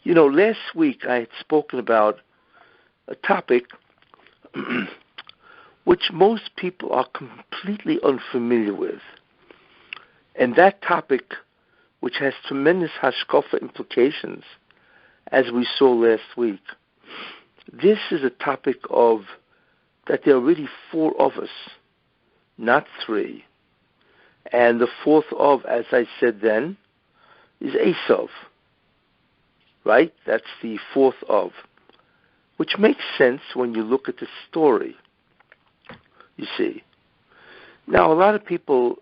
Last week I had spoken about a topic which most people are completely unfamiliar with. And that topic, which has tremendous Hashkafa implications, as we saw last week, this is a topic of that there are really four of us, not three. And the fourth of, as I said then, is Esav. Right? That's the fourth of. Which makes sense when you look at the story. You see. Now, a lot of people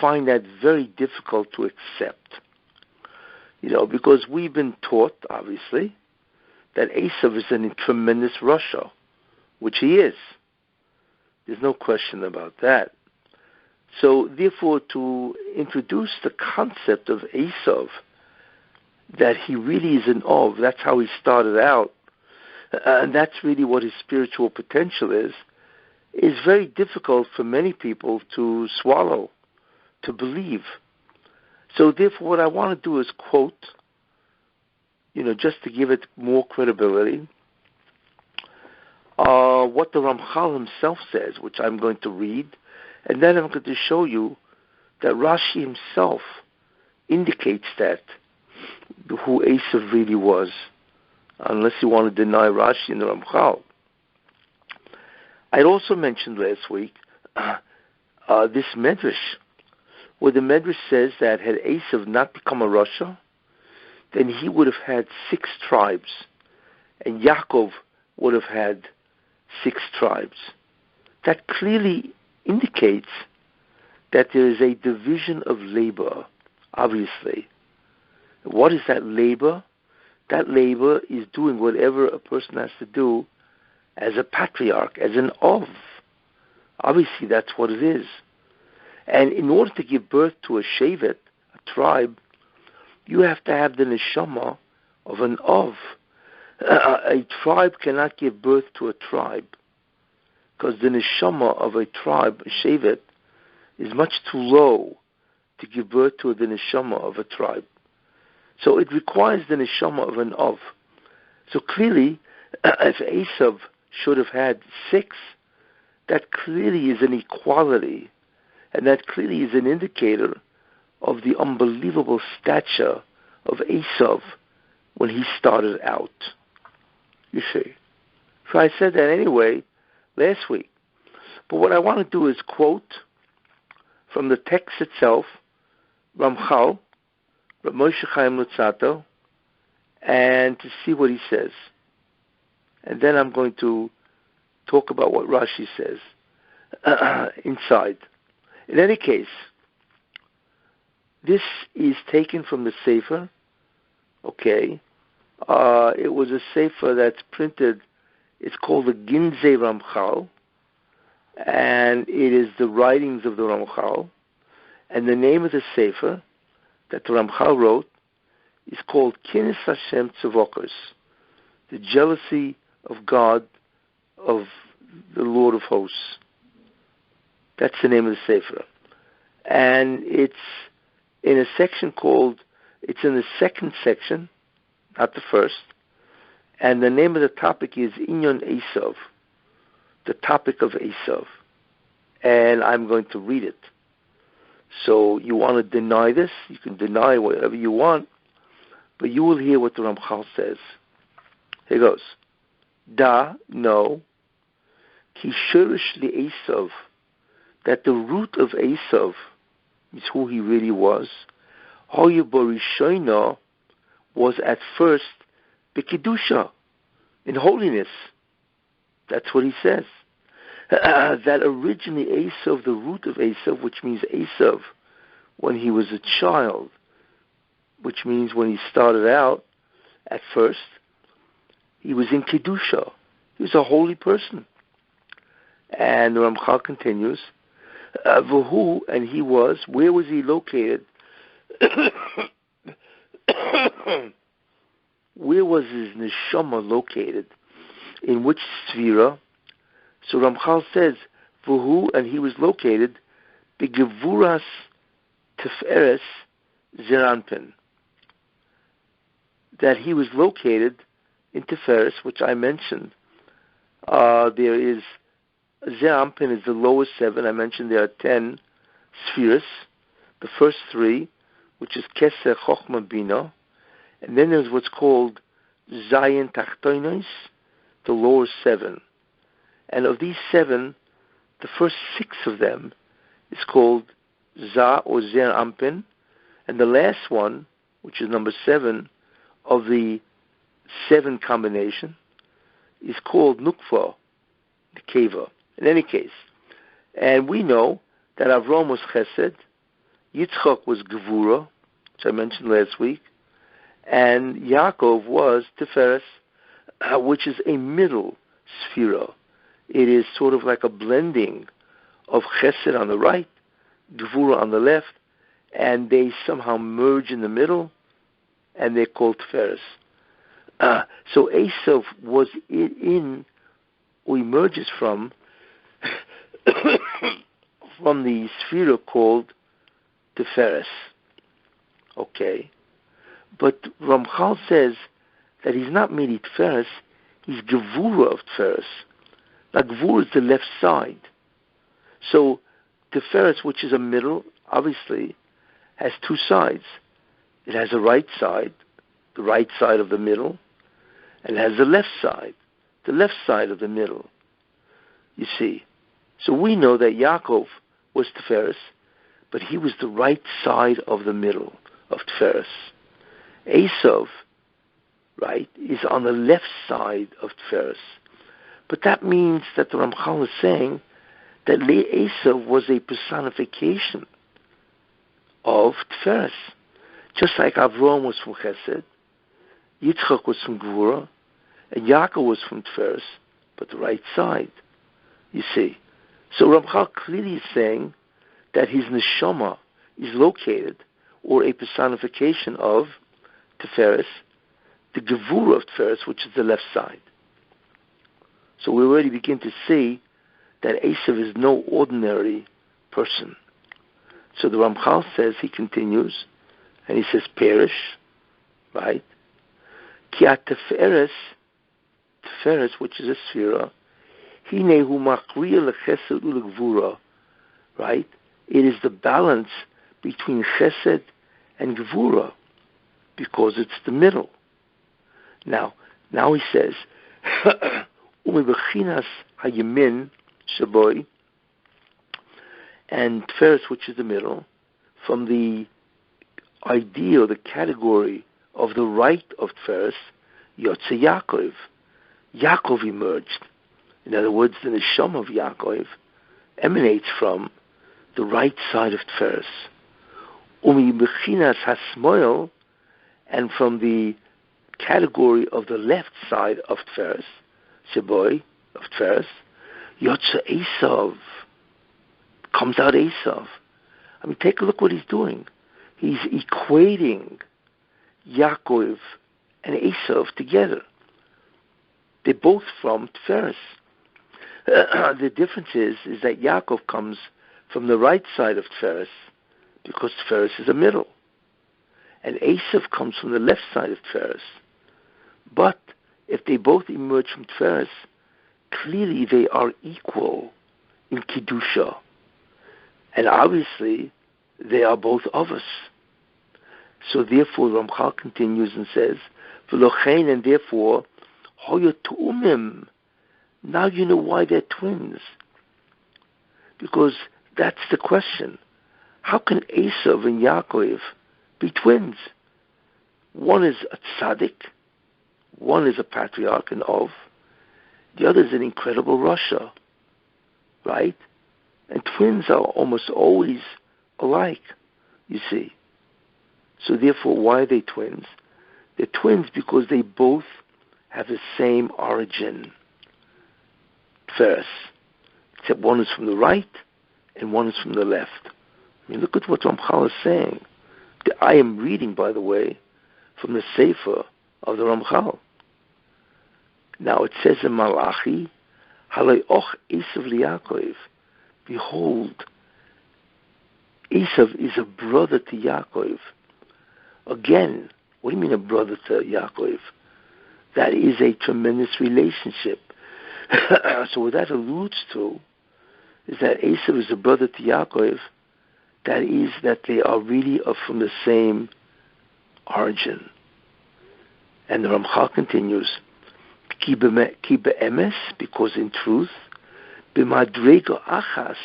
find that very difficult to accept. Because we've been taught, obviously, that Esav is in tremendous Russia, which he is. There's no question about that. So, therefore, to introduce the concept of Esav, that he really is an Ov, that's how he started out, and that's really what his spiritual potential is very difficult for many people to swallow, to believe. So therefore what I want to do is quote, just to give it more credibility, what the Ramchal himself says, which I'm going to read, and then I'm going to show you that Rashi himself indicates that who Esav really was, unless you want to deny Rashi and the Ramchal. I'd also mentioned last week this Medrash, where the Medrash says that had Esav not become a Rasha, then he would have had 6 tribes, and Yaakov would have had 6 tribes. That clearly indicates that there is a division of labor, obviously. What is that labor? That labor is doing whatever a person has to do as a patriarch, as an Ov. Obviously, that's what it is. And in order to give birth to a Shevet, a tribe, you have to have the neshama of an Ov. A tribe cannot give birth to a tribe, because the neshama of a tribe, a Shevet, is much too low to give birth to the neshama of a tribe. So it requires the neshama of an Ov. So clearly, if Esav should have had 6, that clearly is an equality, and that clearly is an indicator of the unbelievable stature of Esav when he started out. You see. So I said that anyway last week. But what I want to do is quote from the text itself, Ramchal, Rabbi Moshe Chaim Luzzatto, and to see what he says. And then I'm going to talk about what Rashi says inside. In any case, this is taken from the Sefer, okay? It was a Sefer that's printed, it's called the Ginzei Ramchal, and it is the writings of the Ramchal, and the name of the Sefer that the Ramchal wrote is called Kines Hashem Tzavokos, the jealousy of God, of the Lord of Hosts. That's the name of the Sefer. And it's in a section called, it's in the second section, not the first, and the name of the topic is Inyon Esav, the topic of Esav. And I'm going to read it. So you want to deny this, you can deny whatever you want, but you will hear what the Ramchal says. Here goes. Da, no, ki shurish li Esav, that the root of Esav is who he really was. Hoya Borishoina was at first B'Kedusha, in holiness. That's what he says. That originally Esav, the root of Esav, which means Esav, when he was a child, which means when he started out, at first, he was in Kedusha. He was a holy person. And the Ramchal continues, Vahu, and he was, where was he located? Where was his neshama located? In which sphera? So Ramchal says, Vahu, and he was located, Begevuras Teferes Zeranpin. that he was located in Tiferes, which I mentioned. There is Zeir Anpin is the lowest 7. I mentioned there are 10 spheres. The first 3, which is Kesser, Chochma, Bina, and then there's what's called Zayin Tachtoinos, the lower 7. And of these 7, the first 6 of them is called Za or Zeir Anpin, and the last one, which is number 7 of the 7 combination, is called Nukva, the Keva. In any case, and we know that Avram was Chesed, Yitzchak was Gevura, which I mentioned last week, and Yaakov was Tiferes, which is a middle sphera. It is sort of like a blending of Chesed on the right, Gevura on the left, and they somehow merge in the middle, and they're called Tiferes. So Esav was in, or emerges from the sphere called Tiferes. Okay. But Ramchal says that he's not made Tiferes, he's Gevura of Tiferes. Now Gevura is the left side. So Tiferes, which is a middle, obviously, has 2 sides. It has a right side, the right side of the middle, and it has the left side of the middle. You see. So we know that Yaakov was Tiferes, but he was the right side of the middle of Tiferes. Esav, right, is on the left side of Tiferes. But that means that the Ramchal is saying that Esav was a personification of Tiferes. Just like Avram was from Chesed, Yitzchak was from Gevura, and Yaakov was from Tiferes, but the right side. You see. So Ramchal clearly is saying that his neshama is located, or a personification of Tiferes, the Gevura of Tiferes, which is the left side. So we already begin to see that Esav is no ordinary person. So the Ramchal says, he continues, and he says, perish, right? Ki Tiferes, which is a sphere, Hinehu makriya lechesed ulegvura, right? It is the balance between chesed and gevura, because it's the middle. Now he says, umebechinas hayemin shaboy, and Tiferes, which is the middle, from the idea, the category of the right of Tiferes, Yotze Yaakov. Yaakov emerged. In other words, the neshama of Yaakov emanates from the right side of Tiferes. Umi bechinas hasmoil, and from the category of the left side of Tiferes, Sheboy of Tiferes, Yotze Esav, comes out Esav. I mean, take a look what he's doing. He's equating Yaakov and Esav together. They're both from Tiferes. The difference is that Yaakov comes from the right side of Tiferes, because Tiferes is a middle, and Esav comes from the left side of Tiferes. But if they both emerge from Tiferes, clearly they are equal in Kedusha, and obviously they are both of us. So therefore Ramchal continues and says, V'lochein, and therefore hoya tu'umim. Now you know why they're twins. Because that's the question. How can Esav and Yaakov be twins? One is a tzaddik, one is a patriarch and Ov, the other is an incredible Rasha, right? And twins are almost always alike, you see. So therefore, why are they twins? They're twins because they both have the same origin. Tiferes, except one is from the right and one is from the left. I mean, look at what Ramchal is saying. I am reading, by the way, from the Sefer of the Ramchal. Now it says in Malachi, Halei och Esav liYaakov. Behold, Esav is a brother to Yaakov. Again, What do you mean a brother to Yaakov? That is a tremendous relationship. So what that alludes to is that Esav is a brother to Yaakov. That is that they are really from the same origin. And the Ramchal continues, Ki be'emes, because in truth, b'madrega achas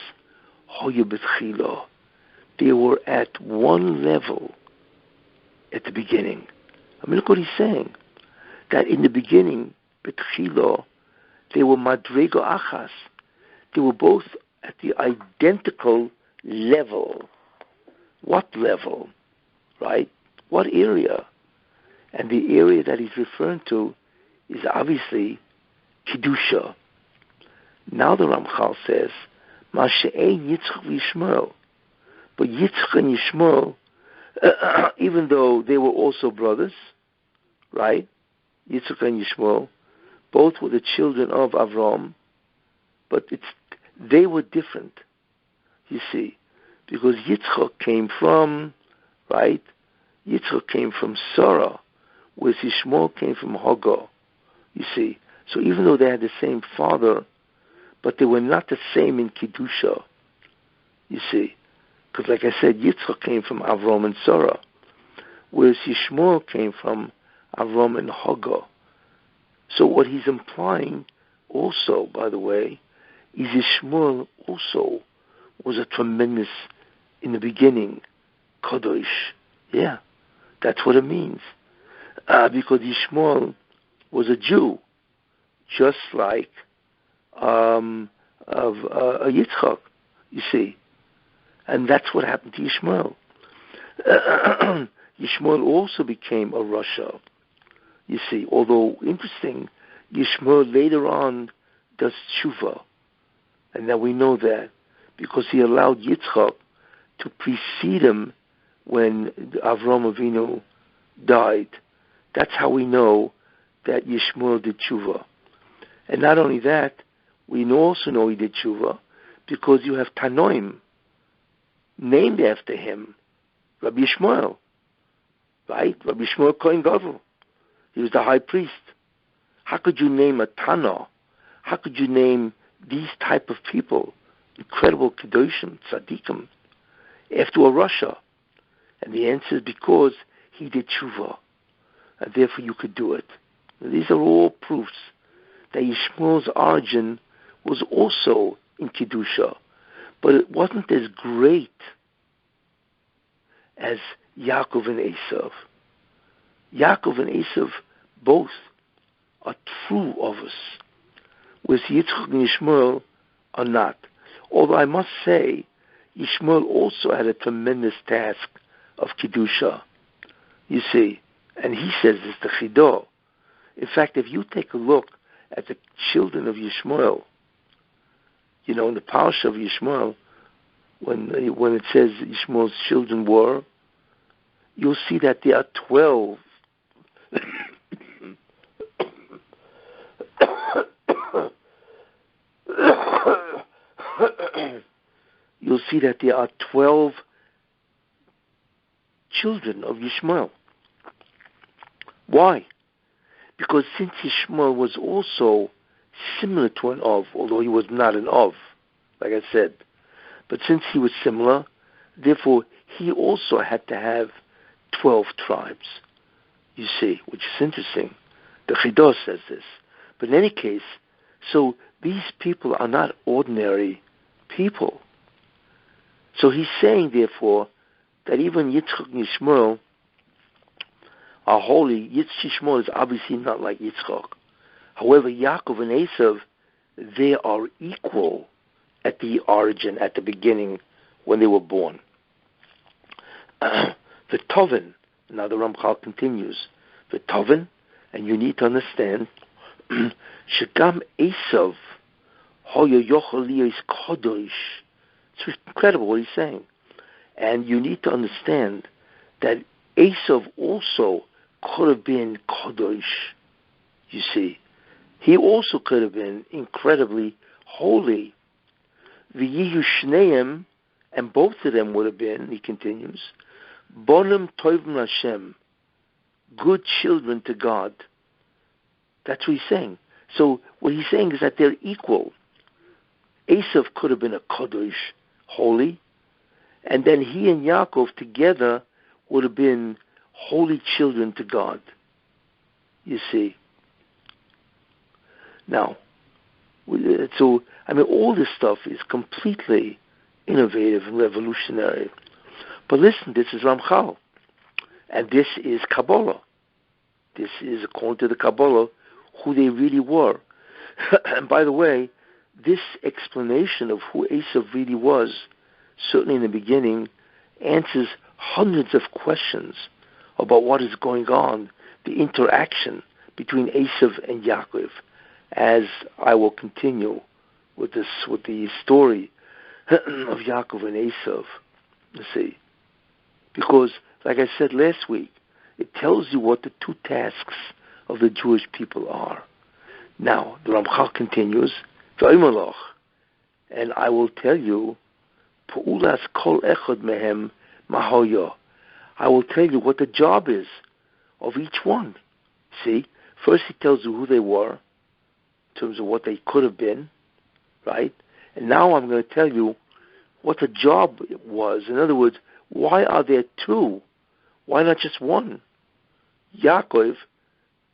hoyu b'tchilo, they were at one level at the beginning. I mean, look what he's saying. That in the beginning, b'tchilo, they were madrega achas. They were both at the identical level. What level? Right? What area? And the area that he's referring to is obviously Kedusha. Now the Ramchal says, Ma'she'ein Yitzchak v'Yishmael. But Yitzchak and Yishmael, even though they were also brothers, right? Yitzchak and Yishmael, both were the children of Avram, but they were different, you see, because Yitzchak came from, right? Yitzchak came from Sarah, whereas Yishmael came from Hagar, you see. So even though they had the same father, but they were not the same in Kedusha, you see. Because like I said, Yitzchak came from Avram and Sarah, whereas Yishmael came from Avram and Hagar. So what he's implying also, by the way, is Yishmael also was a tremendous, in the beginning, Kadosh. Yeah, that's what it means. Because Yishmael was a Jew, just like Yitzchak, you see. And that's what happened to Yishmael. Yishmael also became a Rasha, you see. Although, interesting, Yishmael later on does tshuva. And now we know that because he allowed Yitzchak to precede him when Avram Avinu died. That's how we know that Yishmael did tshuva. And not only that, we also know he did tshuva because you have Tanoim named after him, Rabbi Yishmael, right? Rabbi Yishmael Kohen Gadol. He was the high priest. How could you name a Tana? How could you name these type of people, incredible Kedoshim, Tzaddikim, after a Rasha? And the answer is because he did tshuva, and therefore you could do it. And these are all proofs that Yishmael's origin was also in Kedusha, but it wasn't as great as Yaakov and Esav. Yaakov and Esav both are true of us, whereas Yitzchak and Yishmael are not. Although I must say, Yishmael also had a tremendous task of Kedusha, you see, and he says it's the Chidah. In fact, if you take a look at the children of Yishmael, you know, in the Parsha of Yishmael, when it says Yishmael's children were, you'll see that there are 12. You'll see that there are 12 children of Yishmael. Why? Because since Yishmael was also similar to an Av, although he was not an Av, like I said, but since he was similar, therefore he also had to have 12 tribes, you see, which is interesting. The Chidah says this. But in any case, so these people are not ordinary people. So he's saying, therefore, that even Yitzchak and Yishmael are holy. Yishmael is obviously not like Yitzchak. However, Yaakov and Esav, they are equal at the origin, at the beginning, when they were born. The Tovin, now the Ramchal continues, the Tovin, and you need to understand, Shekam Esav, Hoya Yochel is Kodosh. It's incredible what he's saying. And you need to understand that Esav also could have been Kodosh, you see. He also could have been incredibly holy. V'yihu shneim, and both of them would have been, he continues, Bonim Tovim Hashem, good children to God. That's what he's saying. So what he's saying is that they're equal. Esav could have been a Kodesh, holy, and then he and Yaakov together would have been holy children to God. You see. Now, so, all this stuff is completely innovative and revolutionary. But listen, this is Ramchal. And this is Kabbalah. This is, according to the Kabbalah, who they really were. And by the way, this explanation of who Esav really was, certainly in the beginning, answers hundreds of questions about what is going on, the interaction between Esav and Yaakov, as I will continue with the story of Yaakov and Esav. You see, because, like I said last week, it tells you what the two tasks of the Jewish people are. Now, the Ramchal continues, and I will tell you, Pa'ulas kol echad mehem mahoyo. I will tell you what the job is of each one. See, first he tells you who they were, in terms of what they could have been, right? And now I'm going to tell you what the job was. In other words, why are there two? Why not just one? Yaakov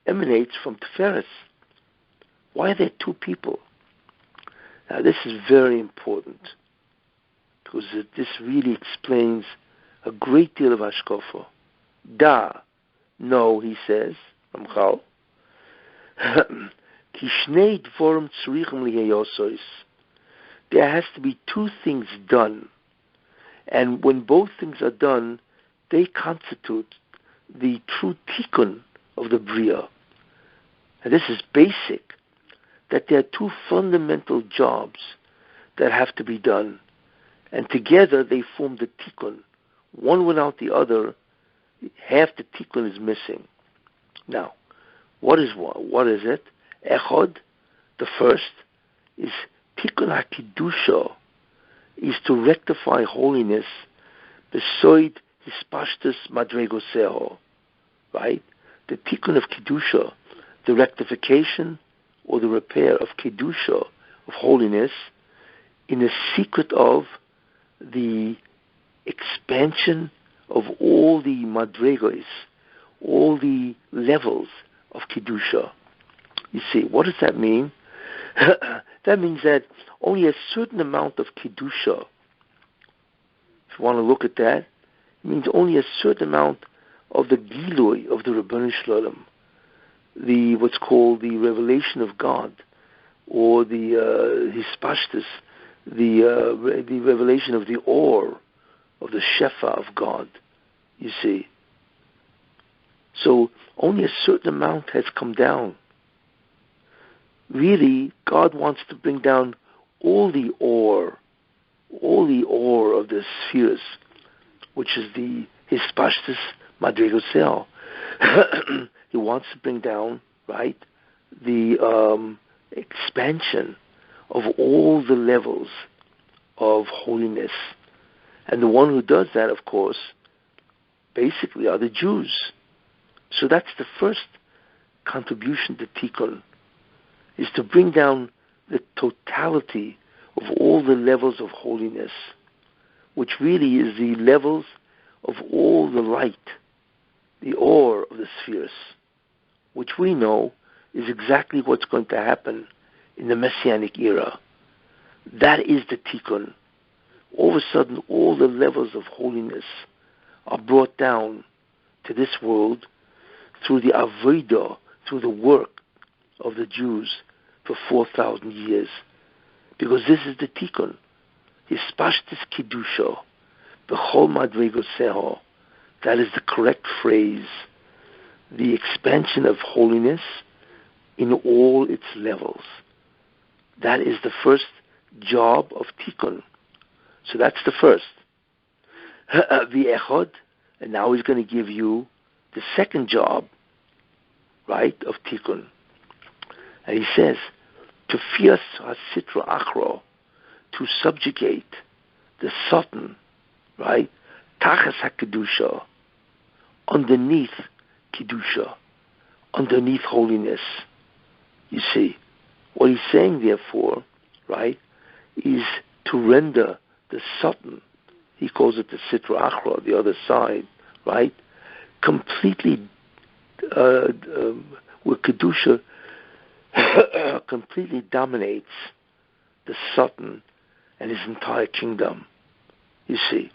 emanates from Tiferes. Why are there two people? Now this is very important, because this really explains a great deal of Hashkafa. No, he says, Ramchal, there has to be two things done. And when both things are done, they constitute the true tikkun of the Bria. And this is basic, that there are two fundamental jobs that have to be done. And together they form the tikkun. One without the other, half the tikkun is missing. Now, what is it? Echad, the first, is tikkun hakidusha, is to rectify holiness, besoid hispashtus madregoseho, right? The tikkun of kedusha, the rectification or the repair of kedusha, of holiness, in the secret of the expansion of all the madregos, all the levels of kedusha. You see, what does that mean? That means that only a certain amount of kedusha, if you want to look at that, it means only a certain amount of the gilui of the Rebbeinu Shalom, the what's called the revelation of God, or the hispashtus, the revelation of the or, of the shefa of God. You see, so only a certain amount has come down. Really, God wants to bring down all the ore of the spheres, which is the hispashtus madrigosel. He wants to bring down, right, the expansion of all the levels of holiness. And the one who does that, of course, basically are the Jews. So that's the first contribution to Tikkun, is to bring down the totality of all the levels of holiness, which really is the levels of all the light, the ore of the spheres, which we know is exactly what's going to happen in the Messianic era. That is the Tikkun. All of a sudden, all the levels of holiness are brought down to this world through the avodah, through the work of the Jews for 4,000 years. Because this is the Tikkun. Hispashtis Kiddusha, B'chol Madregoseho. That is the correct phrase. The expansion of holiness in all its levels. That is the first job of Tikkun. So that's the first. V'echod, and now he's going to give you the second job, right, of Tikkun. And he says, Tefias HaSitra Achro, to subjugate the Satan, right, Tachas HaKedusha, underneath Kedusha, underneath holiness. You see, what he's saying, therefore, right, is to render the Satan, he calls it the Sitra Achra, the other side, right, completely, where Kedusha completely dominates the Satan and his entire kingdom, you see.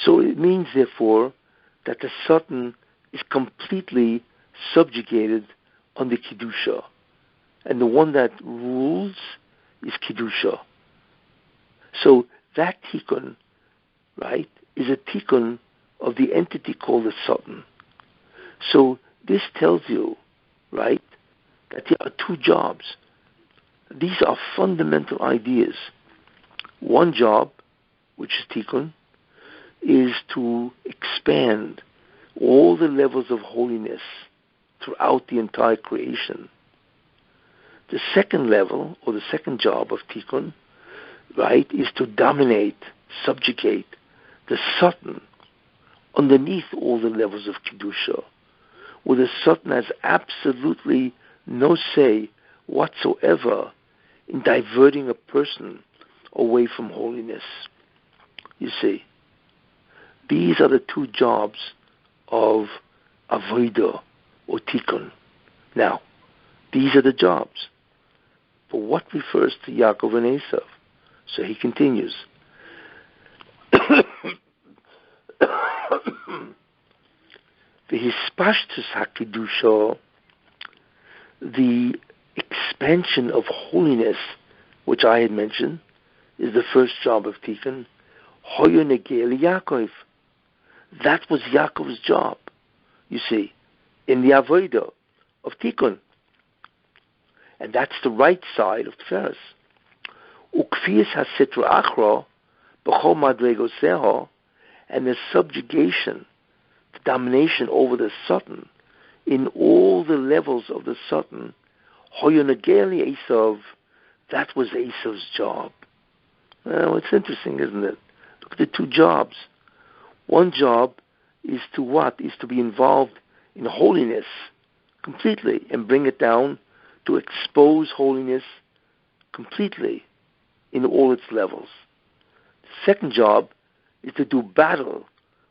So it means, therefore, that the Satan is completely subjugated under Kedusha. And the one that rules is Kedusha. So that tikkun, right, is a tikkun of the entity called the Satan. So this tells you, right, that there are two jobs. These are fundamental ideas. One job, which is tikkun, is to expand all the levels of holiness throughout the entire creation. The second level, or the second job of tikkun, right, is to dominate, subjugate the Satan underneath all the levels of Kedusha, where the Satan has absolutely no say whatsoever in diverting a person away from holiness. You see, these are the two jobs of avodah or tikkun. Now, these are the jobs. But what refers to Yaakov and Esav? So he continues. The hispashtus hakidusha, the expansion of holiness, which I had mentioned, is the first job of tikkun. Hoyo negel Yaakov. That was Yaakov's job, you see, in the avodah of tikkun. And that's the right side of Tiferes. Ukfiyas hasitra achra b'chol madregoseho, and the subjugation, the domination over the Satan in all the levels of the Satan. Hoyonageli Esav, that was Esav's job. Well, it's interesting, isn't it? Look at the two jobs. One job is to what? Is to be involved in holiness completely and bring it down, to expose holiness completely in all its levels. The second job is to do battle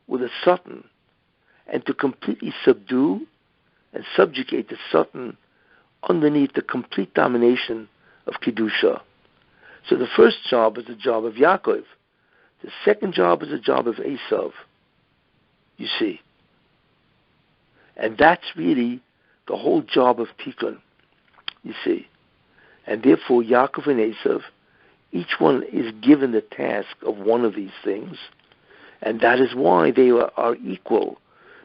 with the Satan and to completely subdue and subjugate the Satan underneath the complete domination of Kedusha. So the first job is the job of Yaakov. The second job is the job of Esav. You see. And that's really the whole job of tikkun. You see. And therefore Yaakov and Esav, each one is given the task of one of these things. And that is why they are equal,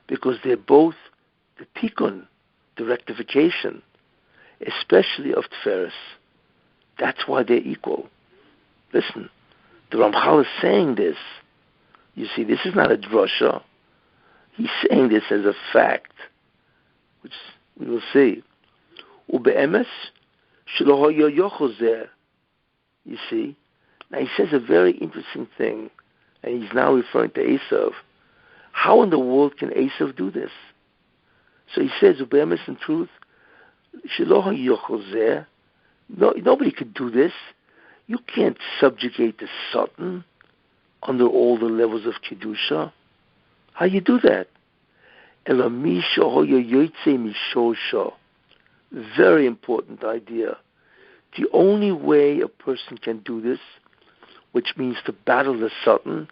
because they're both the tikkun, the rectification, especially of Tiferes. That's why they're equal. Listen, the Ramchal is saying this. You see, this is not a drasha. He's saying this as a fact, which we will see. Ube'emes shelo yochel zeh. You see, now he says a very interesting thing, and he's now referring to Esav. How in the world can Esav do this? So he says, Ube'emes, in truth, shelo yochel zeh. No, nobody could do this. You can't subjugate the Satan under all the levels of Kedusha. How you do that? Very important idea. The only way a person can do this, which means to battle the Satan,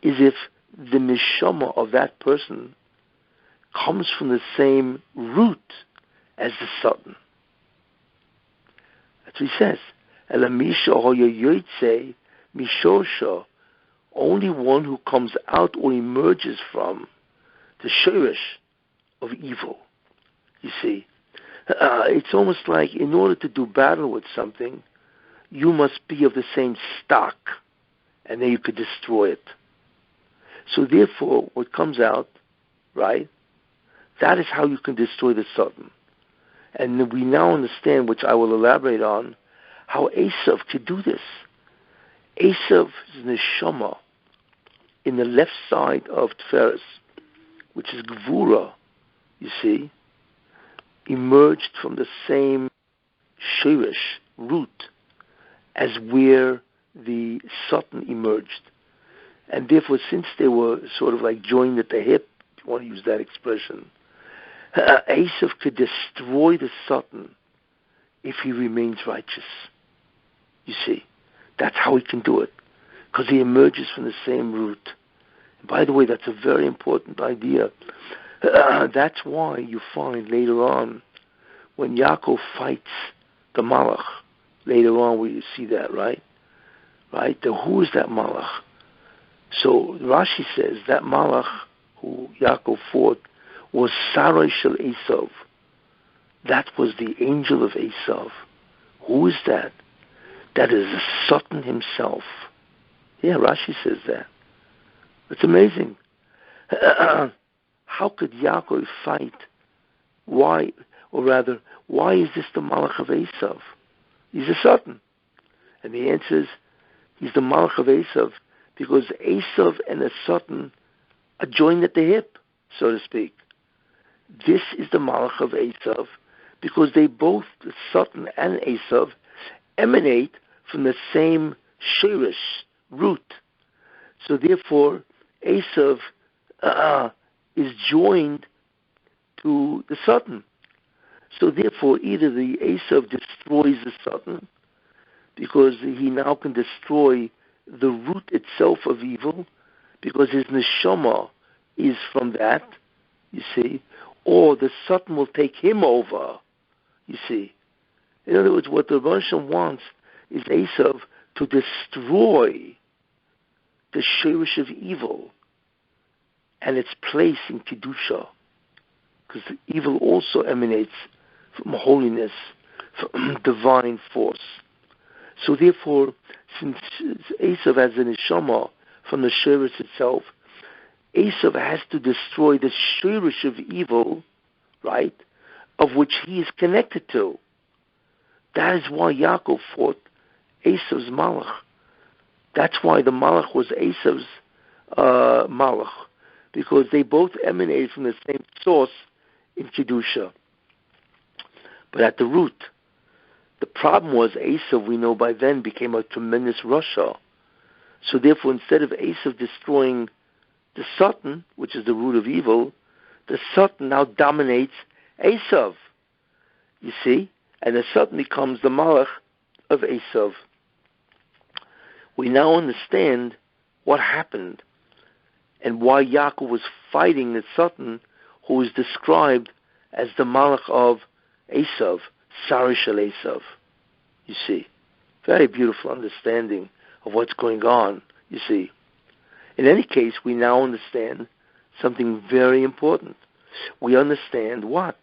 is if the neshama of that person comes from the same root as the Satan. That's what he says. Only one who comes out or emerges from the shirish of evil. You see, it's almost like in order to do battle with something, you must be of the same stock, and then you could destroy it. So therefore, what comes out, right, that is how you can destroy the Satan. And we now understand, which I will elaborate on, how Esav could do this. Esav's neshama in the left side of Tiferes, which is Gvura, you see, emerged from the same shirish, root, as where the Satan emerged. And therefore, since they were sort of like joined at the hip, if you want to use that expression, Esav could destroy the Satan if he remains righteous. You see, that's how he can do it, because he emerges from the same root. And by the way, that's a very important idea. That's why you find later on, when Yaakov fights the Malach, later on we see that, right? Right? Who is that Malach? So Rashi says that Malach who Yaakov fought was Sarai Shel Esav. That was the angel of Esav. Who is that? That is the Satan himself. Yeah, Rashi says that. It's amazing. How could Yaakov fight? Why, or rather, why is this the Malach of Esav? He's a Satan. And the answer is, he's the Malach of Esav because Esav and the Satan are joined at the hip, so to speak. This is the Malach of Esav because they both, the Satan and Esav, emanate from the same shirish, root. So therefore, Esav is joined to the Satan. So therefore, either the Esav destroys the Satan, because he now can destroy the root itself of evil, because his neshama is from that, you see, or the Satan will take him over, you see. In other words, what the Rebbe wants is Esav to destroy the shirish of evil and its place in Kedusha, because evil also emanates from holiness, from divine force. So therefore, since Esav has a neshama from the shirish itself, Esav has to destroy the shirish of evil, right, of which he is connected to. That is why Yaakov fought Esav's malach. That's why the malach was Esav's malach, because they both emanated from the same source in Kedusha. But at the root, the problem was Esav, we know by then, became a tremendous rasha. So therefore, instead of Esav destroying the Satan, which is the root of evil, the Satan now dominates Esav. You see? And the Satan becomes the malach of Esav. We now understand what happened and why Yaakov was fighting the Satan, who is described as the malach of Esav, Sarai Shel Esav. You see? Very beautiful understanding of what's going on, you see. In any case, we now understand something very important. We understand what?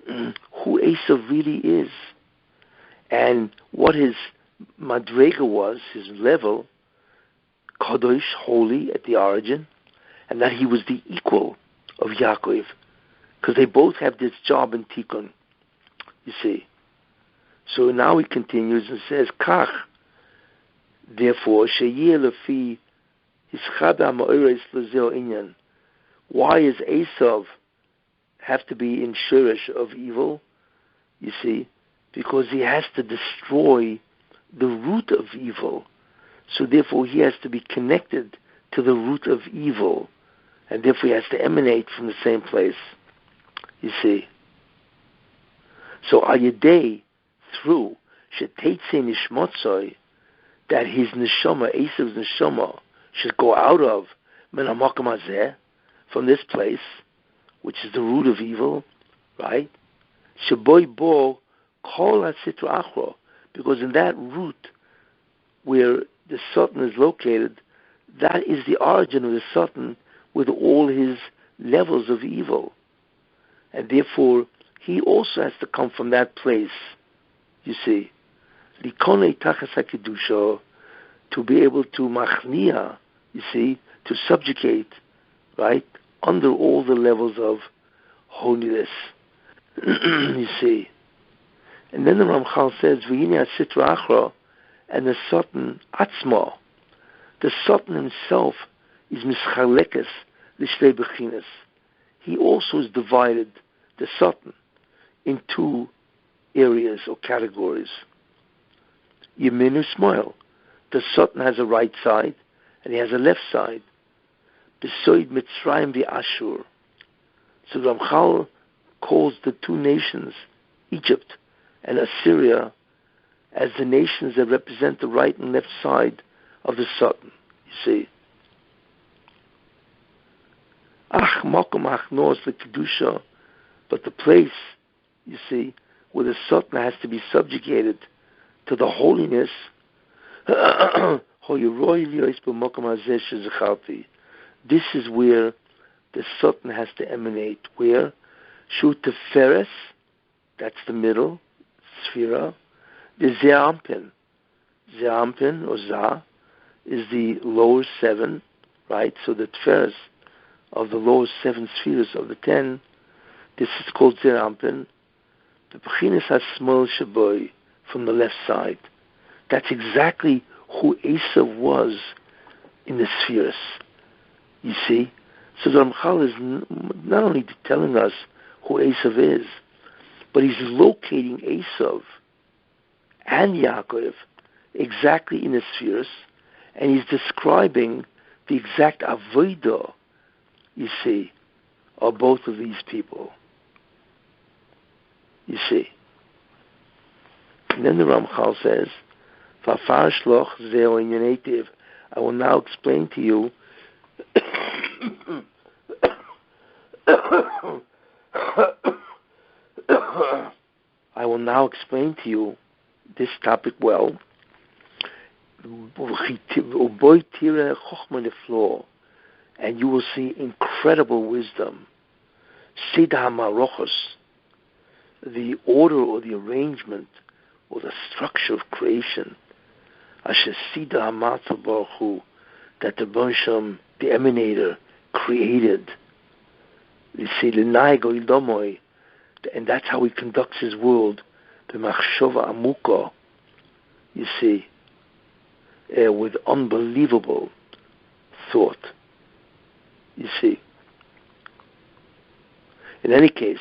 Who Esav really is, and what his madrega was, his level, kadosh, holy at the origin, and that he was the equal of Yaakov, because they both have this job in Tikkun, you see. So now he continues and says, Kach, therefore, sheyeh lefi hischada ma'ores lezeo inyan. Why is Esav have to be in shirish of evil? You see, because he has to destroy the root of evil. So therefore he has to be connected to the root of evil, and therefore he has to emanate from the same place. You see. So ayadei, through sheteitze nishmotzoi, that his neshama, Esav's neshama, should go out of min hamakom hazeh, from this place, which is the root of evil, right? Sheboi bo kol hasitra achro, because in that root where the Satan is located, that is the origin of the Satan with all his levels of evil. And therefore, he also has to come from that place, you see. Likonei tachas hakedusha, to be able to machnia, you see, to subjugate, right, under all the levels of holiness. You see. And then the Ramchal says, V'yini ha-sitra achra, and the Satan atzma, the Satan himself is mischalekes l'shtei bechinas. He also is divided the Satan, in two areas or categories. Yeminu Smoil. The Satan has a right side and he has a left side. Besoid Mitzrayim v'Ashur. So Ramchal calls the two nations, Egypt and Assyria, as the nations that represent the right and left side of the Satan. You see. Ach Makom Ach Nos L'Kedusha. But the place, you see, where the Satan has to be subjugated to the holiness, this is where the Satan has to emanate. Where? Shu Teferes, that's the middle, Sphira. The Ze'ampin. Ze'ampin, or Za, is the lower seven, right? So the Teferes of the lower seven spheres of the 10, this is called Ze'ampin. The Bechinas HaSmol Shaboy, from the left side. That's exactly who Esav was in the spheres. You see? So the Ramchal is not only telling us who Esav is, but he's locating Esav and Yaakov exactly in the spheres, and he's describing the exact avodah, you see, of both of these people. You see. And then the Ramchal says, "Fafar shloch zeo in native." I will now explain to you. I will now explain to you this topic well. And you will see incredible wisdom. Sida Marochos, the order or the arrangement or the structure of creation. Asher Sida Hamatzah Baruch Hu, that the Bonsham, the Emanator, created. You see, and that's how he conducts his world. The Machshova Amuka, you see, with unbelievable thought. You see. In any case,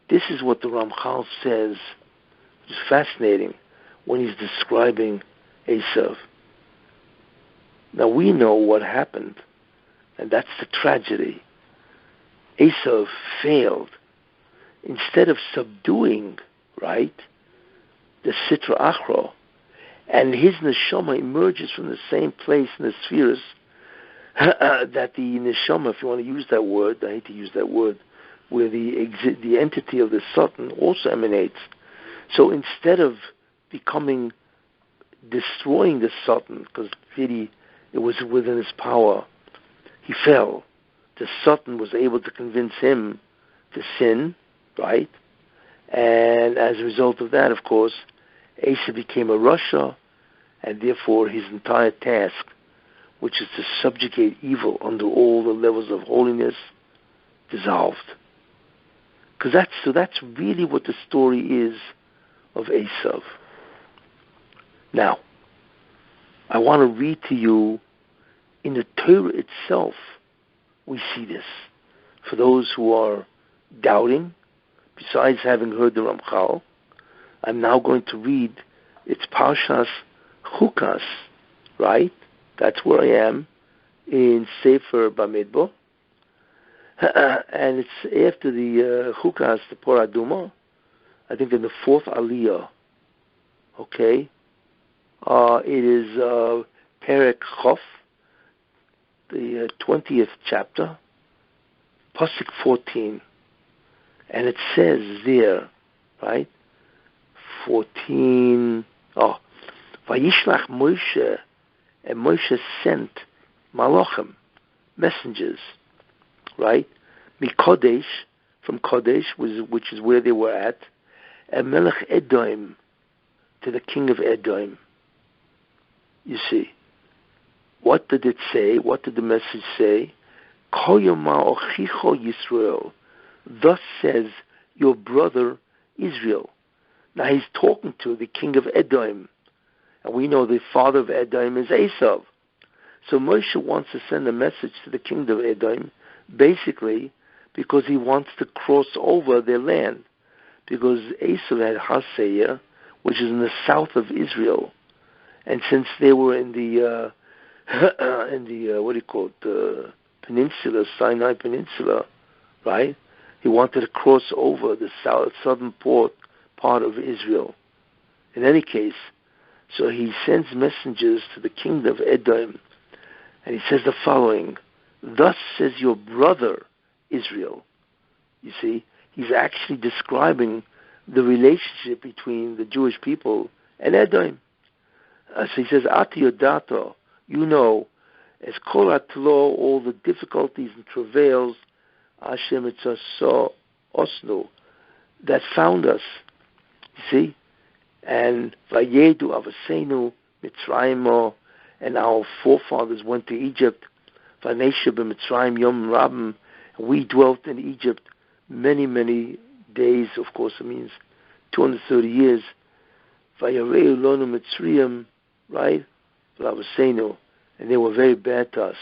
this is what the Ramchal says, which is fascinating, when he's describing Esav. Now we know what happened, and that's the tragedy. Esav failed. Instead of subduing, right, the Sitra Achra, and his neshama emerges from the same place in the spheres that the neshama, if you want to use that word, I hate to use that word, where the entity of the Satan also emanates. So instead of destroying the Satan, because really it was within his power, he fell. The Satan was able to convince him to sin, right? And as a result of that, of course, Asa became a Rasha, and therefore his entire task, which is to subjugate evil under all the levels of holiness, dissolved. That's really what the story is of Esav. Now, I want to read to you, in the Torah itself, we see this. For those who are doubting, besides having heard the Ramchal, I'm now going to read its Parshas Chukas, right? That's where I am, in Sefer Bamidbar. And it's after the Chukas, the Por Aduma, I think in the 4th Aliyah. Okay? It is Perek Chof, the 20th chapter, Pasuk 14. And it says there, right? 14. Vayishlach Moshe, and Moshe sent Malachim, messengers, right? Mikodesh, from Kodesh, which is where they were at, and Melech Edom, to the king of Edom. You see, what did it say? What did the message say? Koyama Ochicho Yisrael. Thus says your brother Israel. Now he's talking to the king of Edom. And we know the father of Edom is Esav. So Moshe wants to send a message to the king of Edom, basically because he wants to cross over their land. Because Esav had Har Seir, which is in the south of Israel, and since they were in the what do you call it, the peninsula, Sinai Peninsula, right? He wanted to cross over the southern part of Israel. In any case, so he sends messengers to the kingdom of Edom, and he says the following: "Thus says your brother Israel." You see, he's actually describing the relationship between the Jewish people and Edom. So he says, "Ati yodato," you know, as kol atlo, all the difficulties and travails, Hashem etzaso osnu, that found us. You see, and vayedu avasenu mitzrayimo, and our forefathers went to Egypt. Vanesha b'mitzrayim yom rabim, and we dwelt in Egypt many, many days. Of course, it means 230 years. Vayareu lonu mitzrayim, right? V'avasenu, and they were very bad to us.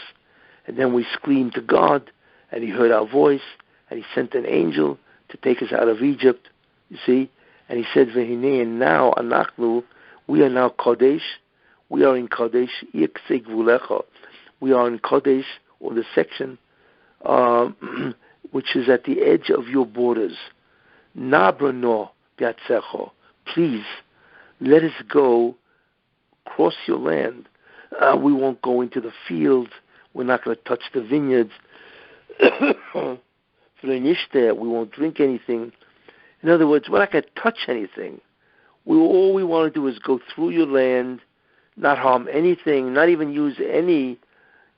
And then we screamed to God, and he heard our voice, and he sent an angel to take us out of Egypt, you see. And he said, V'hinei, and now, anachnu, we are now Kodesh, we are in Kodesh, Iksei Gvulecha, we are in Kodesh, or the section, which is at the edge of your borders. Nabrano Piatzecho, please, let us go cross your land. We won't go into the fields, we're not going to touch the vineyards. We won't drink anything. In other words, we're not going to touch anything. All we want to do is go through your land, not harm anything, not even use any,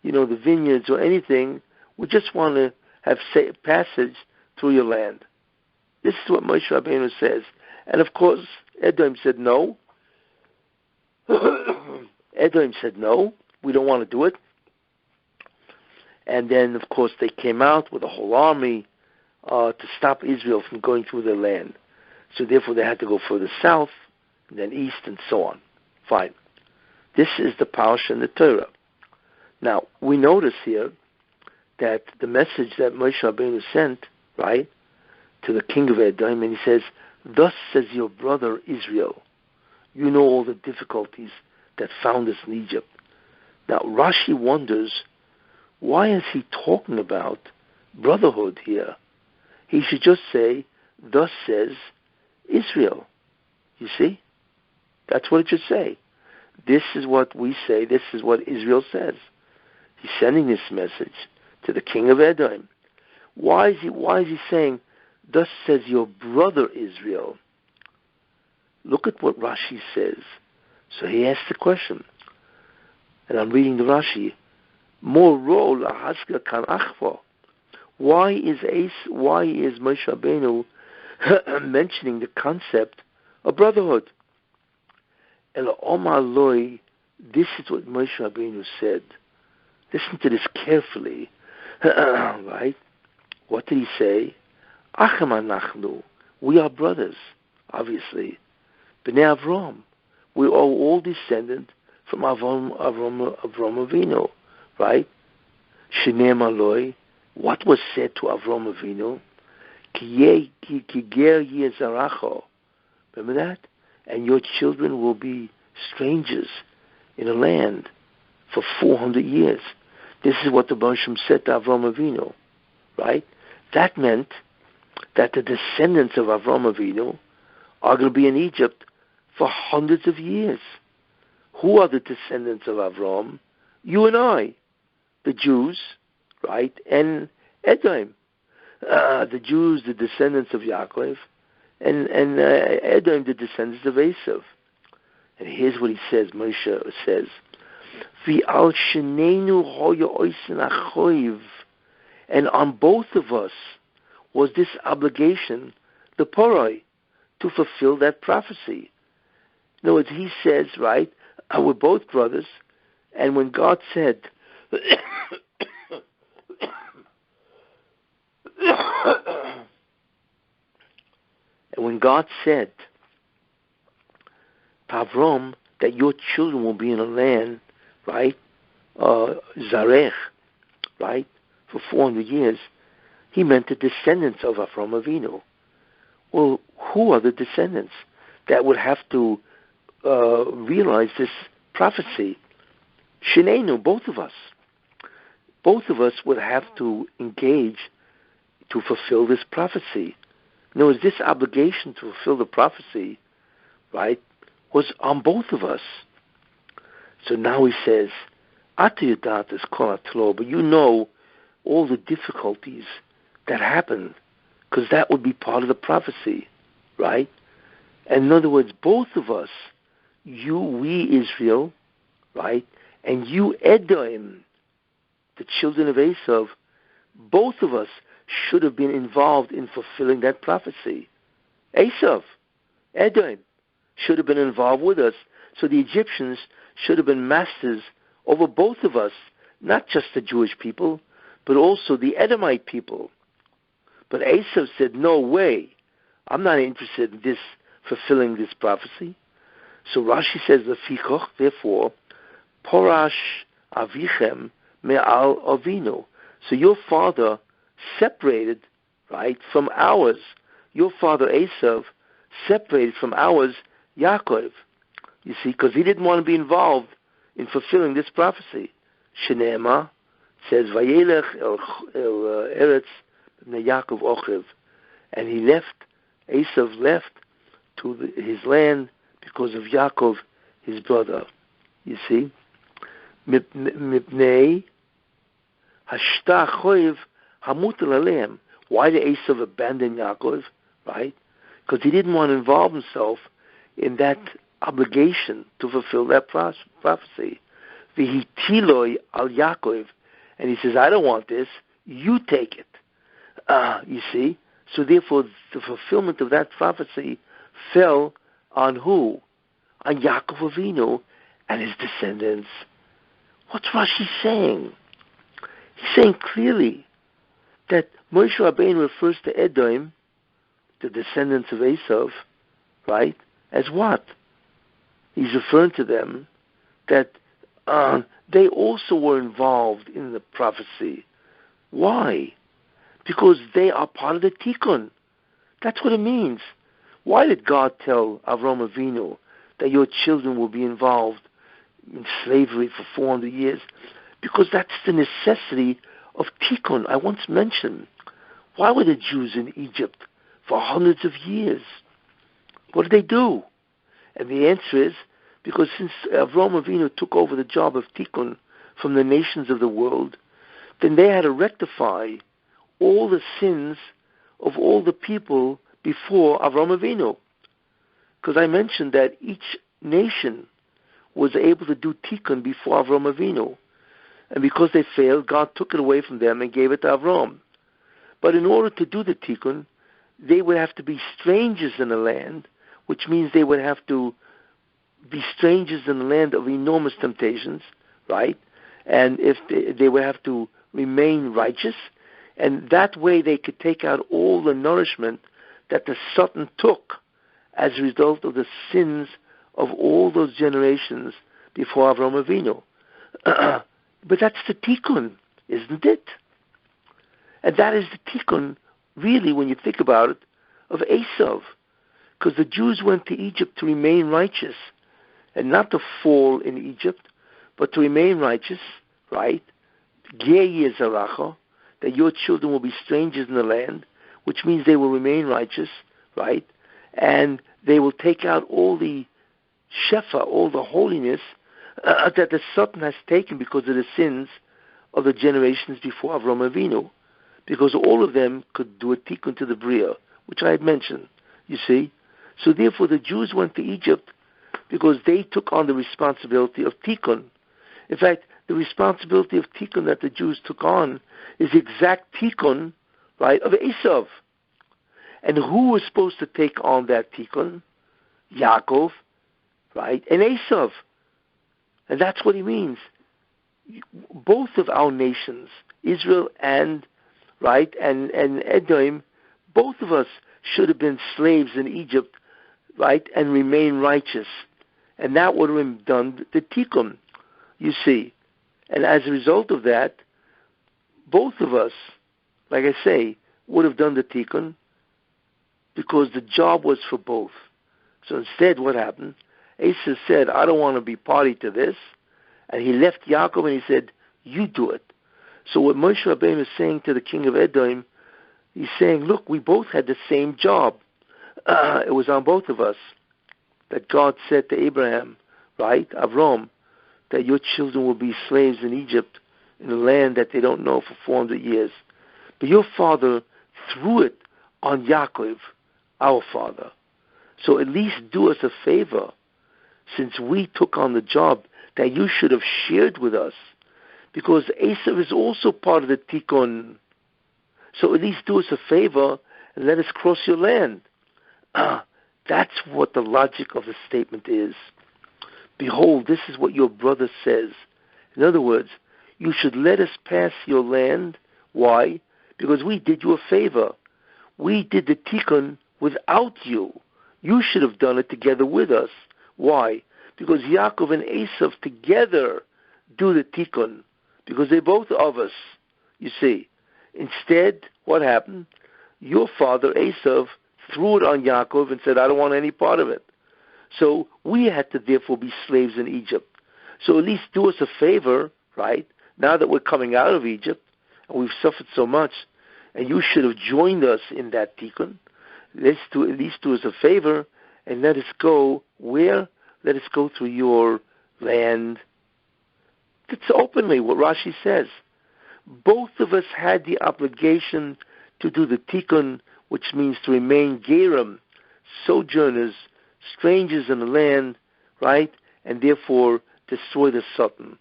the vineyards or anything. We just want to have passage through your land. This is what Moshe Rabbeinu says. And of course, Edom said no. Edom said no, we don't want to do it. And then, of course, they came out with a whole army to stop Israel from going through their land. So therefore they had to go further south, and then east, and so on. Fine. This is the Parsha in the Torah. Now, we notice here that the message that Moshe Rabbeinu sent, right, to the king of Edom, and he says, "Thus says your brother Israel, you know all the difficulties that found us in Egypt." Now, Rashi wonders, why is he talking about brotherhood here? He should just say, "Thus says Israel." You see? That's what it should say. This is what we say, this is what Israel says. He's sending this message to the king of Edom. Why is he saying, "Thus says your brother Israel"? Look at what Rashi says. So he asks the question, and I'm reading the Rashi. Moro lahaska kan achva. Why is Moshe Rabbeinu mentioning the concept of brotherhood? El Omar Loi, this is what Moshe Rabbeinu said. Listen to this carefully. Right? What did he say? Achem anachnu, we are brothers, obviously. Bnei Avram, we are all descendant from Avram Avinu, right? Shnei Maloi, what was said to Avram Avinu? Ki ger yezaracho. Remember that? And your children will be strangers in a land for 400 years. This is what the Bereshim said to Avram Avinu, right? That meant that the descendants of Avram Avinu are going to be in Egypt for hundreds of years. Who are the descendants of Avram? You and I, the Jews, right? And Edom. The Jews, the descendants of Yaakov, and Edom, the descendants of Esav. And here's what he says, Moshe says, V'al shenenu hoya oisen achoiv, and on both of us was this obligation, the poroi, to fulfill that prophecy. In other words, he says, right, we're both brothers, and when God said, and when God said to Avram that your children will be in a land, right, Zarech, right, for 400 years, he meant the descendants of Avram Avinu. Well, who are the descendants that would have to realize this prophecy? Shinenu, both of us. Both of us would have to engage to fulfill this prophecy. In this obligation to fulfill the prophecy, right, was on both of us. So now he says, Ata Yudat is kol atlo, but you know all the difficulties that happen, because that would be part of the prophecy, right? And in other words, both of us, we Israel, right, and you Edom, the children of Esav, both of us should have been involved in fulfilling that prophecy. Esav, Edom, should have been involved with us. So the Egyptians should have been masters over both of us, not just the Jewish people, but also the Edomite people. But Esav said, no way, I'm not interested in this, fulfilling this prophecy. So Rashi says, Lefikoch, therefore, Porash Avichem Me'al Avinu. So your father separated, right, from ours. Your father Esav separated from ours, Yaakov. You see, because he didn't want to be involved in fulfilling this prophecy. Shenema says, Vayelech el Eretz Yaakov Ochev. And he left, Esav left to his land because of Yaakov, his brother. You see? Mipnei Hashta Choiv Hamutal Aleim. Why did Esav abandon Yaakov? Right? Because he didn't want to involve himself in that obligation to fulfill that prophecy. V'hitiloi al Yaakov. And he says, I don't want this. You take it. You see? So therefore, the fulfillment of that prophecy fell on who? On Yaakov Avinu and his descendants. What's Rashi saying? He's saying clearly that Moshe Rabbeinu refers to Edom, the descendants of Esav, right, as what? He's referring to them that they also were involved in the prophecy. Why? Because they are part of the Tikkun. That's what it means. Why did God tell Avram Avinu that your children will be involved in slavery for 400 years? Because that's the necessity of Tikkun. I once mentioned, why were the Jews in Egypt for hundreds of years? What did they do? And the answer is, because since Avram Avinu took over the job of Tikkun from the nations of the world, then they had to rectify all the sins of all the people before Avram Avinu. Because I mentioned that each nation was able to do Tikkun before Avram Avinu. And because they failed, God took it away from them and gave it to Avram. But in order to do the Tikkun, they would have to be strangers in the land, which means they would have to be strangers in the land of enormous temptations, right? And if they would have to remain righteous, and that way they could take out all the nourishment that the Satan took as a result of the sins of all those generations before Avram Avinu. But that's the Tikkun, isn't it? And that is the Tikkun, really, when you think about it, of Esav. Because the Jews went to Egypt to remain righteous, and not to fall in Egypt, but to remain righteous, right? That your children will be strangers in the land, which means they will remain righteous, right? And they will take out all the shefa, all the holiness that the Satan has taken because of the sins of the generations before Avram Avinu. Because all of them could do a tikkun to the Bria, which I had mentioned, you see. So therefore the Jews went to Egypt because they took on the responsibility of tikkun. In fact, the responsibility of tikkun that the Jews took on is the exact tikkun, right, of Esav. And who was supposed to take on that tikkun? Yaakov, right, and Esav. And that's what he means. Both of our nations, Israel and, right, and Edom, both of us should have been slaves in Egypt, right, and remain righteous. And that would have done the tikkun, you see. And as a result of that, both of us, like I say, would have done the tikkun because the job was for both. So instead, what happened? Esav said, I don't want to be party to this. And he left Yaakov and he said, you do it. So what Moshe Rabbeinu is saying to the king of Edom, he's saying, look, we both had the same job. It was on both of us that God said to Abraham, right, Avram, that your children will be slaves in Egypt, in a land that they don't know for 400 years. But your father threw it on Yaakov, our father. So at least do us a favor, since we took on the job, that you should have shared with us. Because Esav is also part of the tikkun. So at least do us a favor and let us cross your land. That's what the logic of the statement is. Behold, this is what your brother says. In other words, you should let us pass your land. Why? Because we did you a favor. We did the tikkun without you. You should have done it together with us. Why? Because Yaakov and Esav together do the tikkun. Because they're both of us, you see. Instead, what happened? Your father, Esav, threw it on Yaakov and said, I don't want any part of it. So we had to therefore be slaves in Egypt. So at least do us a favor, right? Now that we're coming out of Egypt, and we've suffered so much, and you should have joined us in that tikkun, at least do us a favor, and let us go where? Let us go through your land. It's openly what Rashi says. Both of us had the obligation to do the tikkun, which means to remain gerim, sojourners, strangers in the land, right? And therefore destroy the Satan.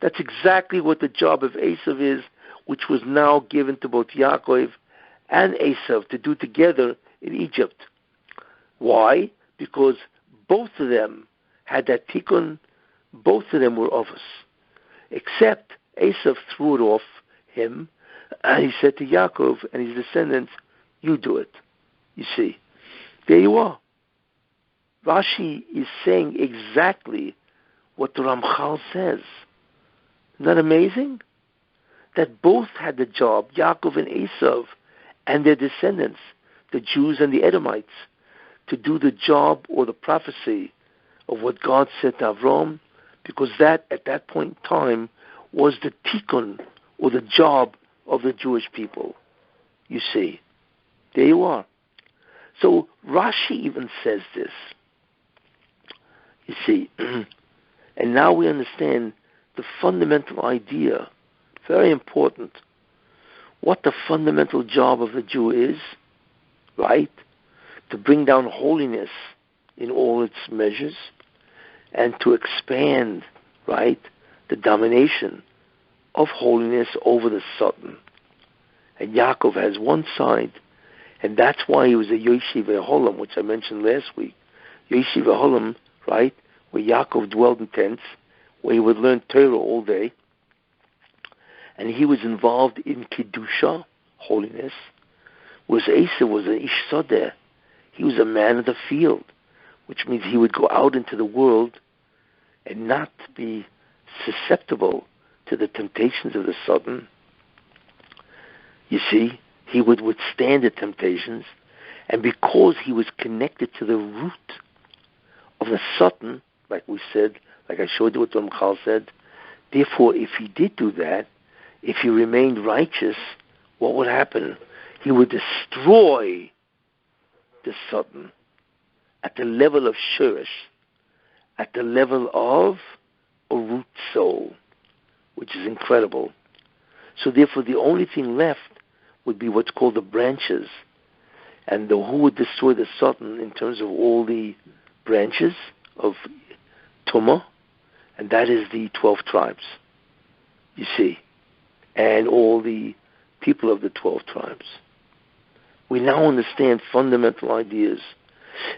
That's exactly what the job of Esav is, which was now given to both Yaakov and Esav to do together in Egypt. Why? Because both of them had that tikkun, both of them were of us. Except Esav threw it off him, and he said to Yaakov and his descendants, you do it. You see, there you are. Rashi is saying exactly what the Ramchal says. Isn't that amazing? That both had the job, Yaakov and Esav, and their descendants, the Jews and the Edomites, to do the job or the prophecy of what God said to Avram, because that, at that point in time, was the tikkun, or the job of the Jewish people. You see, there you are. So Rashi even says this. You see, and now we understand the fundamental idea, very important, what the fundamental job of the Jew is, right? To bring down holiness in all its measures, and to expand, right, the domination of holiness over the Satan. And Yaakov has one side, and that's why he was a Yeshiva Holam, which I mentioned last week. Yeshiva Holam, right, where Yaakov dwelled in tents, where he would learn Torah all day, and he was involved in Kedusha, holiness, whereas Esav was an Ish Sodeh. He was a man of the field, which means he would go out into the world and not be susceptible to the temptations of the Satan. You see, he would withstand the temptations, and because he was connected to the root of the Satan, like we said, like I showed you what the Ramchal said, therefore, if he did do that, if he remained righteous, what would happen? He would destroy the Satan at the level of Shurish, at the level of a root soul, which is incredible. So therefore, the only thing left would be what's called the branches. And who would destroy the Satan in terms of all the branches of Tumah? And that is the 12 tribes, you see, and all the people of the 12 tribes. We now understand fundamental ideas.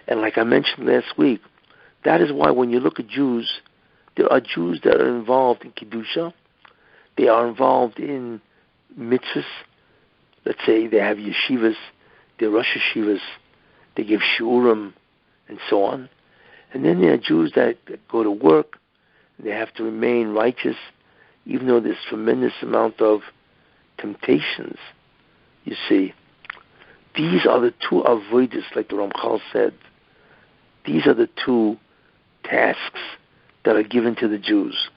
And like I mentioned last week, that is why when you look at Jews, there are Jews that are involved in Kedusha. They are involved in mitzvahs. Let's say they have yeshivas, they're Rosh Yeshivas, they give shiurim, and so on. And then there are Jews that go to work, and they have to remain righteous, even though there's tremendous amount of temptations, you see. These are the two avodas, like the Ramchal said. These are the two tasks that are given to the Jews.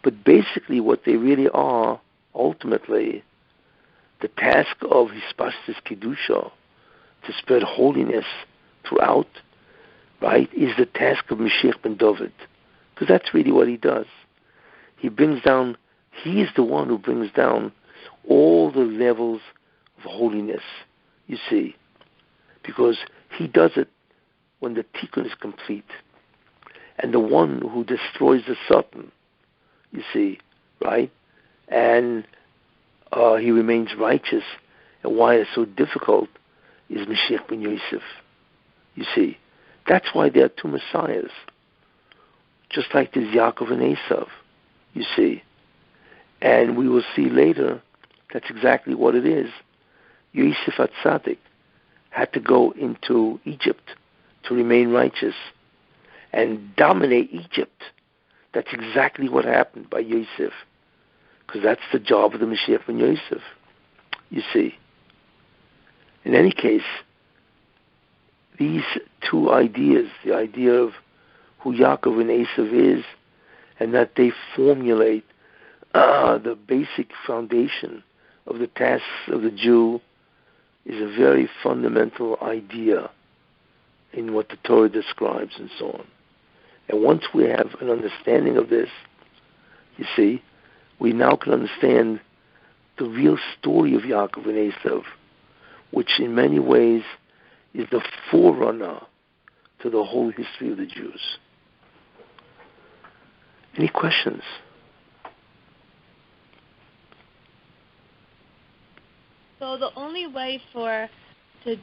But basically what they really are, ultimately, the task of Hispastis Kedusha, to spread holiness throughout, right, is the task of Mashiach ben David. Because that's really what he does. He is the one who brings down all the levels of holiness, you see. Because he does it when the tikkun is complete. And the one who destroys the Satan, you see, right? And he remains righteous. And why it's so difficult is Mashiach ben Yosef. You see, that's why there are two Messiahs. Just like there's Yaakov and Esav, you see. And we will see later that's exactly what it is. Yosef HaTzadik had to go into Egypt to remain righteous and dominate Egypt. That's exactly what happened by Yosef, because that's the job of the Mashiach ben Yosef, you see. In any case, these two ideas, the idea of who Yaakov and Esav is, and that they formulate the basic foundation of the tasks of the Jew, is a very fundamental idea in what the Torah describes and so on. And once we have an understanding of this, you see, we now can understand the real story of Yaakov and Esav, which in many ways is the forerunner to the whole history of the Jews. Any questions? So the only way to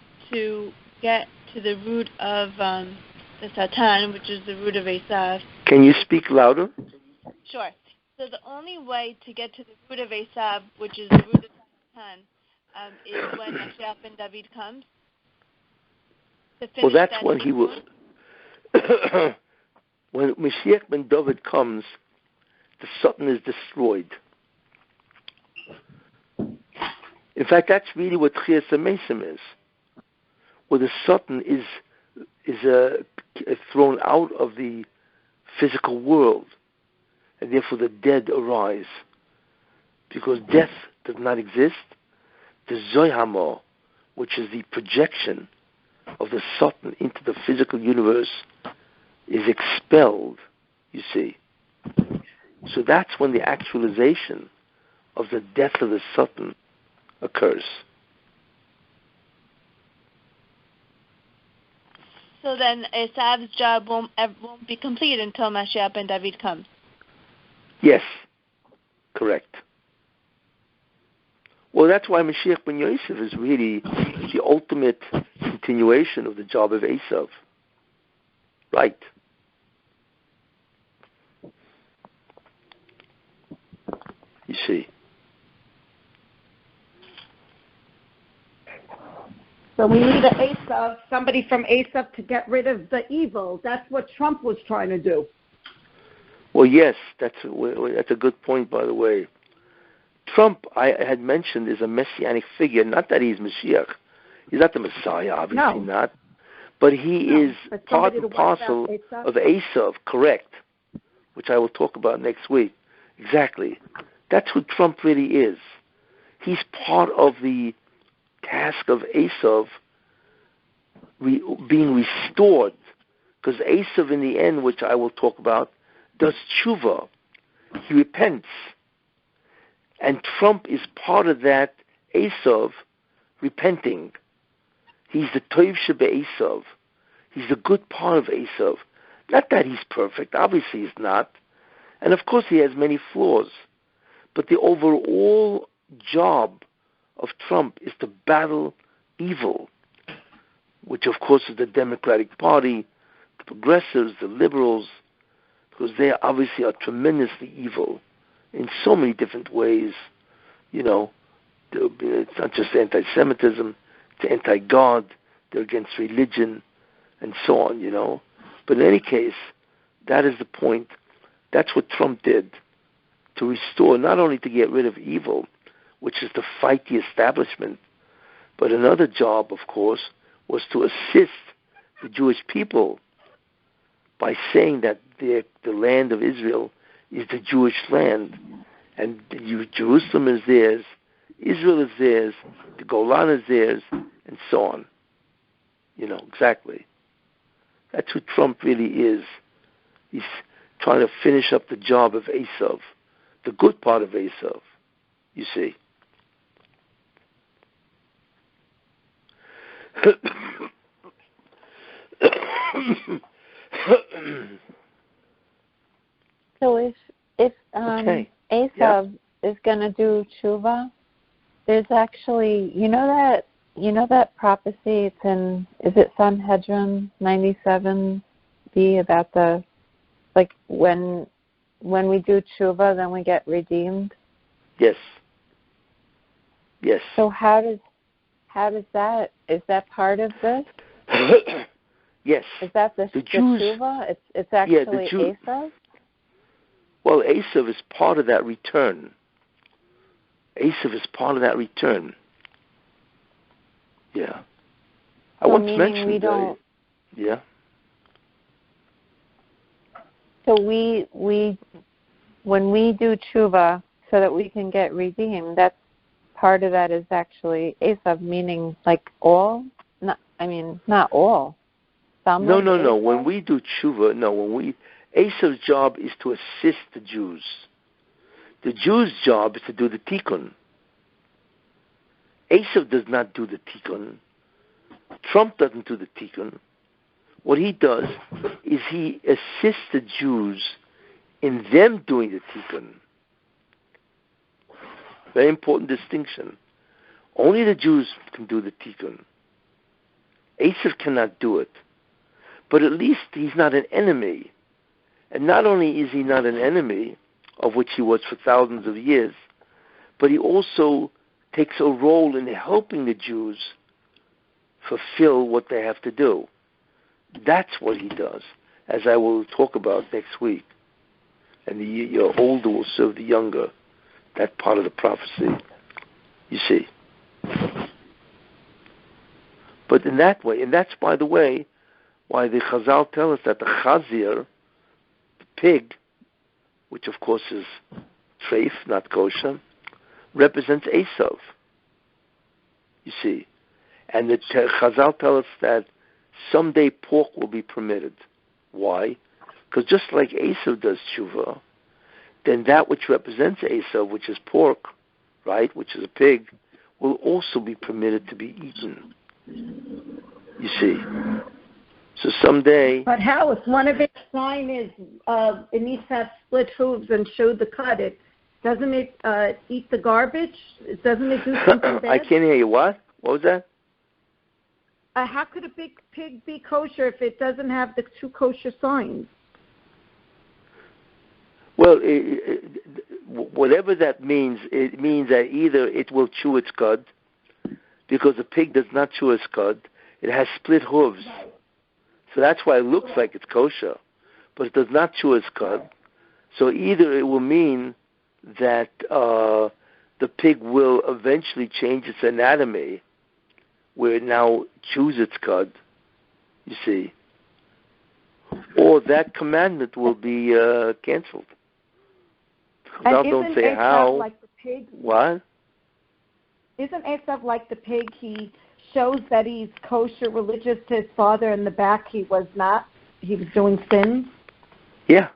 get to the root of the Satan, which is the root of Esav. Can you speak louder? Sure. So the only way to get to the root of Esav, which is the root of Satan, is when Mashiach ben David comes. Well, that's when he will. When Mashiach ben David comes, the Satan is destroyed. In fact, that's really what Chias HaMesim is, where the Satan is thrown out of the physical world, and therefore the dead arise. Because death does not exist, the Zoyhamor, which is the projection of the Satan into the physical universe, is expelled, you see. So that's when the actualization of the death of the Satan occurs. So then Esav's job won't be complete until Mashiach ben David comes. Yes, correct. Well, that's why Mashiach ben Yosef is really the ultimate continuation of the job of Esav. Right. You see. So we need an Esav, somebody from Esav to get rid of the evil. That's what Trump was trying to do. Well, yes, that's a good point, by the way. Trump, I had mentioned, is a messianic figure. Not that he's Mashiach. He's not the Messiah, obviously not. But he is part and parcel of Esav, correct, which I will talk about next week. Exactly. That's who Trump really is. He's part of the task of Esav being restored. Because Esav, in the end, which I will talk about, does tshuva. He repents. And Trump is part of that Esav repenting. He's the Toiv Shebe Esav. He's the good part of Esav. Not that he's perfect. Obviously he's not. And of course he has many flaws. But the overall job of Trump is to battle evil, which of course is the Democratic Party, the progressives, the liberals, because they obviously are tremendously evil in so many different ways. You know, it's not just anti-Semitism, it's anti-God, they're against religion, and so on, you know. But in any case, that is the point. That's what Trump did, to restore, not only to get rid of evil, which is to fight the establishment, But another job, of course, was to assist the Jewish people by saying that the land of Israel is the Jewish land, and Jerusalem is theirs, Israel is theirs, the Golan is theirs, and so on. Exactly. That's who Trump really is. He's trying to finish up the job of Esav, the good part of Esav, you see. So if Esav is going to do tshuva, there's actually that prophecy. It's in, is it Sanhedrin 97b about the, like when we do tshuva, then we get redeemed. Yes. So how does that, is that part of this? Yes. Is that the Jews, tshuva? It's actually Esav? Well, Esav is part of that return. Esav is part of that return. Yeah. I once mentioned we don't. Yeah. So we when we do tshuva so that we can get redeemed, that's part of that is actually Esav, meaning like all. Not all. Some. No. When we do tshuva, Esav's job is to assist the Jews. The Jews' job is to do the tikkun. Esav does not do the tikkun. Trump doesn't do the tikkun. What he does is he assists the Jews in them doing the tikkun. Very important distinction. Only the Jews can do the tikkun. Esav cannot do it. But at least he's not an enemy. And not only is he not an enemy, of which he was for thousands of years, but he also takes a role in helping the Jews fulfill what they have to do. That's what he does, as I will talk about next week. And the older will serve the younger. That part of the prophecy, you see. But in that way, and that's, by the way, why the Chazal tell us that the Chazir, the pig, which of course is treif, not kosher, represents Esav. You see. And the Chazal tell us that someday pork will be permitted. Why? Because just like Esav does tshuva, then that which represents Esav, which is pork, right, which is a pig, will also be permitted to be eaten. You see. So someday... But how? If one of its sign is it needs to have split hooves and show the cut, doesn't it eat the garbage? Doesn't it do something bad? I can't hear you. What? What was that? How could a big pig be kosher if it doesn't have the two kosher signs? Well, whatever that means, it means that either it will chew its cud, because a pig does not chew its cud. It has split hooves. Right. So that's why it looks like it's kosher, but it does not chew its cud. So either it will mean that the pig will eventually change its anatomy, where it now chews its cud, you see, or that commandment will be canceled. I don't say how. Like the pig? What? Isn't Esav like the pig? He shows that he's kosher, religious to his father. In the back, he was not. He was doing sins. Yeah.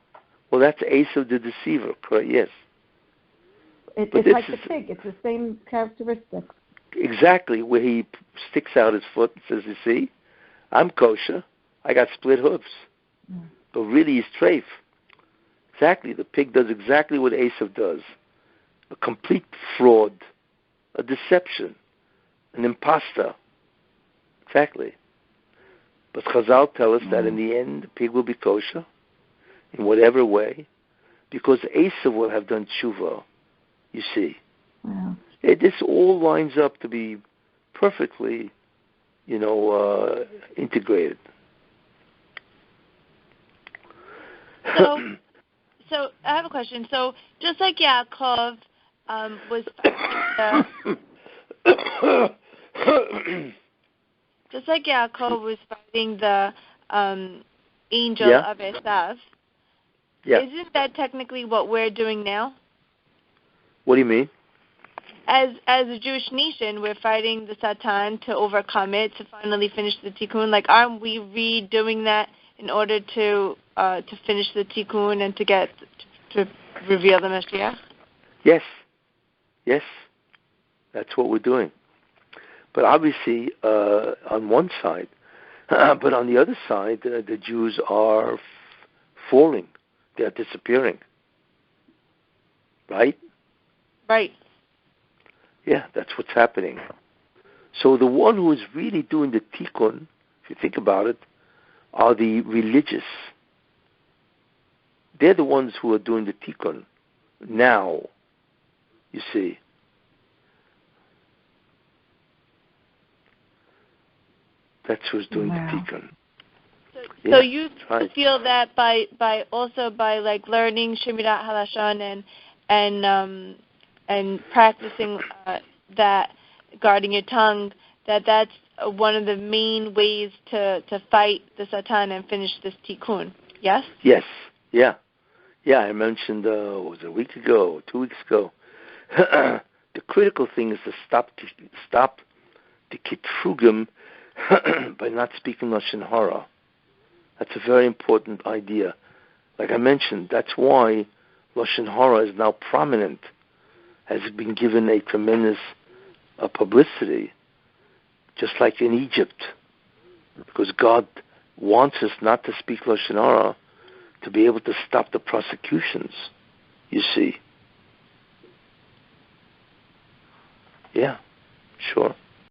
Well, that's Esav the deceiver, correct? Yes. It's like the pig. It's the same characteristic. Exactly, where he sticks out his foot and says, you see, I'm kosher. I got split hooves. Mm. But really he's treif. Exactly. The pig does exactly what Esav does. A complete fraud. A deception. An imposter. Exactly. But Chazal tell us that in the end, the pig will be kosher in whatever way, because Esav will have done tshuva, you see. Wow. This all lines up to be perfectly, integrated. So I have a question. So just like Yaakov was Just like Yaakov was fighting the angel of Esav, isn't that technically what we're doing now? What do you mean? As a Jewish nation, we're fighting the Satan to overcome it, to finally finish the Tikkun. Like, aren't we redoing that in order to finish the Tikkun and to reveal the Mashiach? Yes. That's what we're doing. But obviously, on one side, but on the other side, the Jews are falling. They are disappearing. Right? Right. Yeah, that's what's happening. So the one who is really doing the tikkun, if you think about it, are the religious. They're the ones who are doing the tikkun now, you see. That's who's doing the tikkun. So you feel that by like learning Shemirat Halashon and practicing that, guarding your tongue, that's one of the main ways to fight the Satan and finish this tikkun. Yes? Yes. Yeah. I mentioned was it a week ago, 2 weeks ago. The critical thing is to stop the kitrugim by not speaking Lashon Hara. That's a very important idea. Like I mentioned, that's why Lashon Hara is now prominent, has been given a tremendous publicity, just like in Egypt, because God wants us not to speak Lashon Hara to be able to stop the prosecutions, you see. Yeah, sure.